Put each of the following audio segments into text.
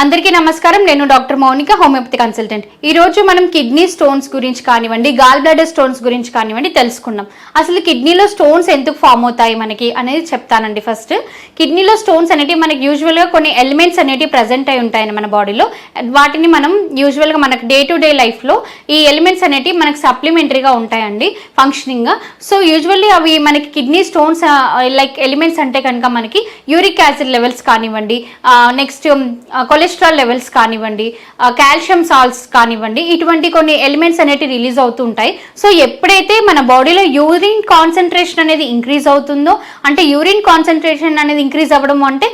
అందరికీ నమస్కారం. నేను డాక్టర్ మౌనిక, హోమియోపతి కన్సల్టెంట్. ఈ రోజు మనం కిడ్నీ స్టోన్స్ గురించి కానివ్వండి, గాల్ బ్లాడర్ స్టోన్స్ గురించి కానివ్వండి తెలుసుకుందాం. అసలు కిడ్నీలో స్టోన్స్ ఎందుకు ఫామ్ అవుతాయి మనకి అనేది చెప్తానండి. ఫస్ట్ కిడ్నీలో స్టోన్స్ అనేవి మనకి యూజువల్గా కొన్ని ఎలిమెంట్స్ అనేవి ప్రజెంట్ అయి ఉంటాయి మన బాడీలో. వాటిని మనం యూజువల్గా మనకు డే టు డే లైఫ్లో ఈ ఎలిమెంట్స్ అనేవి మనకు సప్లిమెంటరీగా ఉంటాయండి ఫంక్షనింగ్గా. సో యూజువల్లీ అవి మనకి కిడ్నీ స్టోన్స్ లైక్ ఎలిమెంట్స్ అంటే కనుక మనకి యూరిక్ యాసిడ్ లెవెల్స్ కానివ్వండి, నెక్స్ట్ కొలెస్ట్రాల్ లెవెల్స్ కానివ్వండి, కాల్షియం సాల్ట్స్ కానివ్వండి, ఇటువంటి కొన్ని ఎలిమెంట్స్ అనేవి రిలీజ్ అవుతూ ఉంటాయి. సో ఎప్పుడైతే మన బాడీలో యూరిన్ కాన్సన్ట్రేషన్ అనేది ఇంక్రీజ్ అవుతుందో, అంటే యూరిన్ కాన్సన్ట్రేషన్ అనేది ఇంక్రీజ్ అవ్వడం అంటే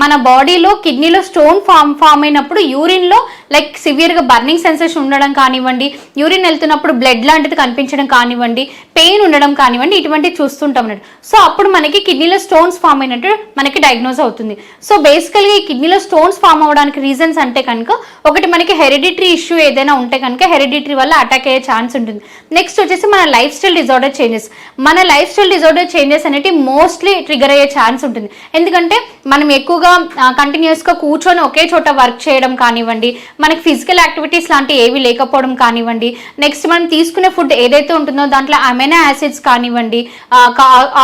మన బాడీలో కిడ్నీలో స్టోన్ ఫామ్ అయినప్పుడు యూరిన్లో లైక్ సివియర్గా బర్నింగ్ సెన్సేషన్ ఉండడం కానివ్వండి, యూరిన్ వెళ్తున్నప్పుడు బ్లడ్ లాంటిది కనిపించడం కానివ్వండి, పెయిన్ ఉండడం కానివ్వండి, ఇటువంటివి చూస్తుంటాం అన్నట్టు. సో అప్పుడు మనకి కిడ్నీలో స్టోన్స్ ఫామ్ అయినట్టు మనకి డయాగ్నోజ్ అవుతుంది. సో బేసికల్గా ఈ కిడ్నీలో స్టోన్స్ ఫామ్ అవ్వడానికి రీజన్స్ అంటే కనుక ఒకటి మనకి హెరిడిటరీ ఇష్యూ ఏదైనా ఉంటే కనుక హెరిడిటరీ వల్ల అటాక్ అయ్యే ఛాన్స్ ఉంటుంది. నెక్స్ట్ వచ్చేసి మన లైఫ్ స్టైల్ డిజార్డర్ చేంజెస్. మన లైఫ్ స్టైల్ డిజార్డర్ చేంజెస్ అనేవి మోస్ట్లీ ట్రిగర్ అయ్యే ఛాన్స్ ఉంటుంది. ఎందుకంటే మనం ఎక్కువగా కంటిన్యూస్గా కూర్చొని ఒకే చోట వర్క్ చేయడం కానివ్వండి, మనకి ఫిజికల్ యాక్టివిటీస్ లాంటివి ఏవి లేకపోవడం కానివ్వండి, నెక్స్ట్ మనం తీసుకునే ఫుడ్ ఏదైతే ఉంటుందో దాంట్లో అమైనో యాసిడ్స్ కానివ్వండి,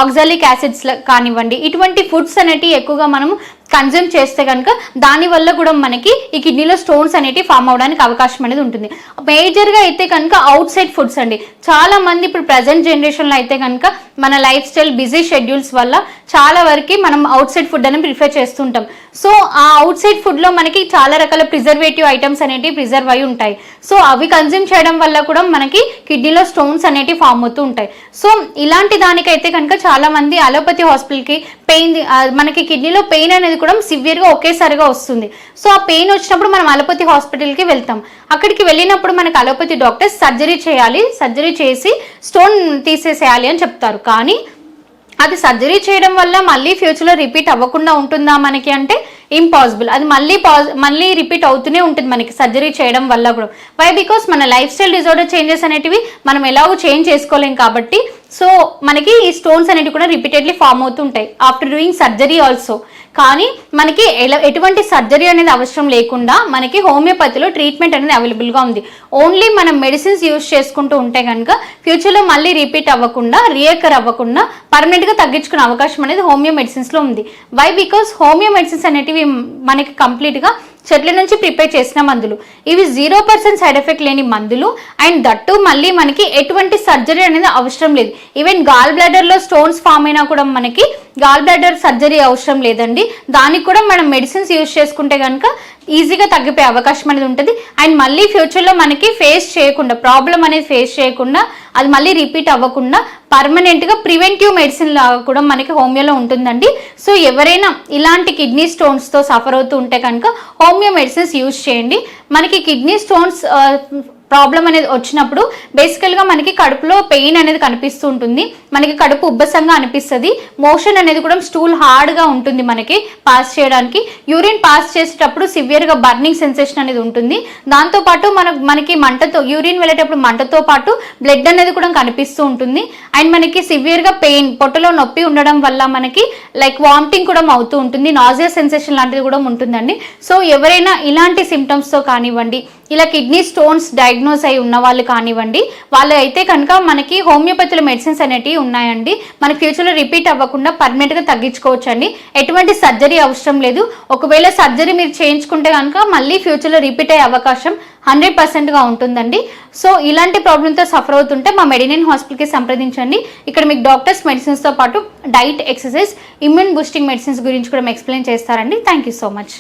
ఆక్సాలిక్ యాసిడ్స్ కానివ్వండి, ఇటువంటి ఫుడ్స్ అనేవి ఎక్కువగా మనం కన్జ్యూమ్ చేస్తే కనుక దానివల్ల కూడా మనకి ఈ కిడ్నీలో స్టోన్స్ అనేవి ఫామ్ అవడానికి అవకాశం అనేది ఉంటుంది. మేజర్గా అయితే కనుక అవుట్ సైడ్ ఫుడ్స్ అండి. చాలా మంది ఇప్పుడు ప్రజెంట్ జనరేషన్లో అయితే కనుక మన లైఫ్ స్టైల్ బిజీ షెడ్యూల్స్ వల్ల చాలా వరకు మనం అవుట్ సైడ్ ఫుడ్ అని ప్రిఫర్ చేస్తుంటాం. సో ఆ అవుట్ సైడ్ ఫుడ్లో మనకి చాలా రకాల ప్రిజర్వేటివ్ ఐటమ్స్ అనేవి ప్రిజర్వ్ అయి ఉంటాయి. సో అవి కన్జ్యూమ్ చేయడం వల్ల కూడా మనకి కిడ్నీలో స్టోన్స్ అనేవి ఫామ్ అవుతూ ఉంటాయి. సో ఇలాంటి దానికైతే కనుక చాలా మంది అలోపతి హాస్పిటల్కి పెయిన్, మనకి కిడ్నీలో పెయిన్ అనేది కూడా సివియర్గా ఒకేసారిగా వస్తుంది. సో ఆ పెయిన్ వచ్చినప్పుడు మనం అలోపతి హాస్పిటల్కి వెళ్తాం. అక్కడికి వెళ్ళినప్పుడు మనకు అలోపతి డాక్టర్స్ సర్జరీ చేయాలి, సర్జరీ చేసి స్టోన్ తీసేసేయాలి అని చెప్తారు. కానీ అది సర్జరీ చేయడం వల్ల మళ్ళీ ఫ్యూచర్లో రిపీట్ అవ్వకుండా ఉంటుందా మనకి అంటే ఇంపాసిబుల్. అది మళ్ళీ రిపీట్ అవుతూనే ఉంటుంది మనకి సర్జరీ చేయడం వల్ల కూడా. వై? బికాస్ మన లైఫ్ స్టైల్ డిజార్డర్ చేంజెస్ అనేటివి మనం ఎలాగో చేంజ్ చేసుకోలేం కాబట్టి సో మనకి ఈ స్టోన్స్ అనేవి కూడా రిపీటెడ్లీ ఫామ్ అవుతుంటాయి ఆఫ్టర్ డూయింగ్ సర్జరీ ఆల్సో. కానీ మనకి ఎటువంటి సర్జరీ అనేది అవసరం లేకుండా మనకి హోమియోపతిలో ట్రీట్మెంట్ అనేది అవైలబుల్గా ఉంది. ఓన్లీ మనం మెడిసిన్స్ యూజ్ చేసుకుంటూ ఉంటే కనుక ఫ్యూచర్లో మళ్ళీ రిపీట్ అవ్వకుండా, రీయకర్ అవ్వకుండా పర్మనెంట్గా తగ్గించుకునే అవకాశం అనేది హోమియో మెడిసిన్స్లో ఉంది. వై? బికాస్ హోమియో మెడిసిన్స్ అనేటివి మనకి కంప్లీట్గా చెట్ల నుంచి ప్రిపేర్ చేసిన మందులు. ఇవి 0% సైడ్ ఎఫెక్ట్ లేని మందులు. అండ్ దట్టు మళ్ళీ మనకి ఎటువంటి సర్జరీ అనేది అవసరం లేదు. ఈవెన్ గాల్ బ్లాడర్లో స్టోన్స్ ఫామ్ అయినా కూడా మనకి గాల్ బ్లాడర్ సర్జరీ అవసరం లేదండి. దానికి కూడా మనం మెడిసిన్స్ యూజ్ చేసుకుంటే కనుక ఈజీగా తగ్గిపోయే అవకాశం అనేది ఉంటుంది. అండ్ మళ్ళీ ఫ్యూచర్లో మనకి ప్రాబ్లం అనేది ఫేస్ చేయకుండా, అది మళ్ళీ రిపీట్ అవ్వకుండా పర్మనెంట్గా ప్రివెంటివ్ మెడిసిన్ లాగా కూడా మనకి హోమియోలో ఉంటుందండి. సో ఎవరైనా ఇలాంటి కిడ్నీ స్టోన్స్తో సఫర్ అవుతూ ఉంటే కనుక హోమియో మెడిసిన్స్ యూజ్ చేయండి. మనకి కిడ్నీ స్టోన్స్ ప్రాబ్లం అనేది వచ్చినప్పుడు బేసికల్గా మనకి కడుపులో పెయిన్ అనేది కనిపిస్తూ ఉంటుంది, మనకి కడుపు ఉబ్బసంగా అనిపిస్తుంది, మోషన్ అనేది కూడా స్టూల్ హార్డ్గా ఉంటుంది మనకి పాస్ చేయడానికి, యూరిన్ పాస్ చేసేటప్పుడు సివియర్గా బర్నింగ్ సెన్సేషన్ అనేది ఉంటుంది. దాంతోపాటు మనకి మంటతో యూరిన్ వెళ్ళేటప్పుడు మంటతో పాటు బ్లడ్ అనేది కూడా కనిపిస్తూ ఉంటుంది. అండ్ మనకి సివియర్గా పెయిన్, పొట్టలో నొప్పి ఉండడం వల్ల మనకి లైక్ వామిటింగ్ కూడా అవుతూ ఉంటుంది, నాజియా సెన్సేషన్ లాంటిది కూడా ఉంటుందండి. సో ఎవరైనా ఇలాంటి సిమ్టమ్స్తో కానివ్వండి, ఇలా కిడ్నీ స్టోన్స్ డయాగ్నోస్ అయి ఉన్న వాళ్ళు కానివ్వండి, వాళ్ళు అయితే కనుక మనకి హోమియోపతిలో మెడిసిన్స్ అనేటివి ఉన్నాయండి. మన ఫ్యూచర్లో రిపీట్ అవ్వకుండా పర్మనెంట్గా తగ్గించుకోవచ్చు అండి. ఎటువంటి సర్జరీ అవసరం లేదు. ఒకవేళ సర్జరీ మీరు చేయించుకుంటే కనుక మళ్ళీ ఫ్యూచర్లో రిపీట్ అయ్యే అవకాశం 100%గా ఉంటుందండి. సో ఇలాంటి ప్రాబ్లంతో సఫర్ అవుతుంటే మా మెడినైన్ హాస్పిటల్కి సంప్రదించండి. ఇక్కడ మీకు డాక్టర్స్ మెడిసిన్స్తో పాటు diet, exercise, immune boosting medicines గురించి కూడా ఎక్స్ప్లెయిన్ చేస్తారండి. Thank you so much.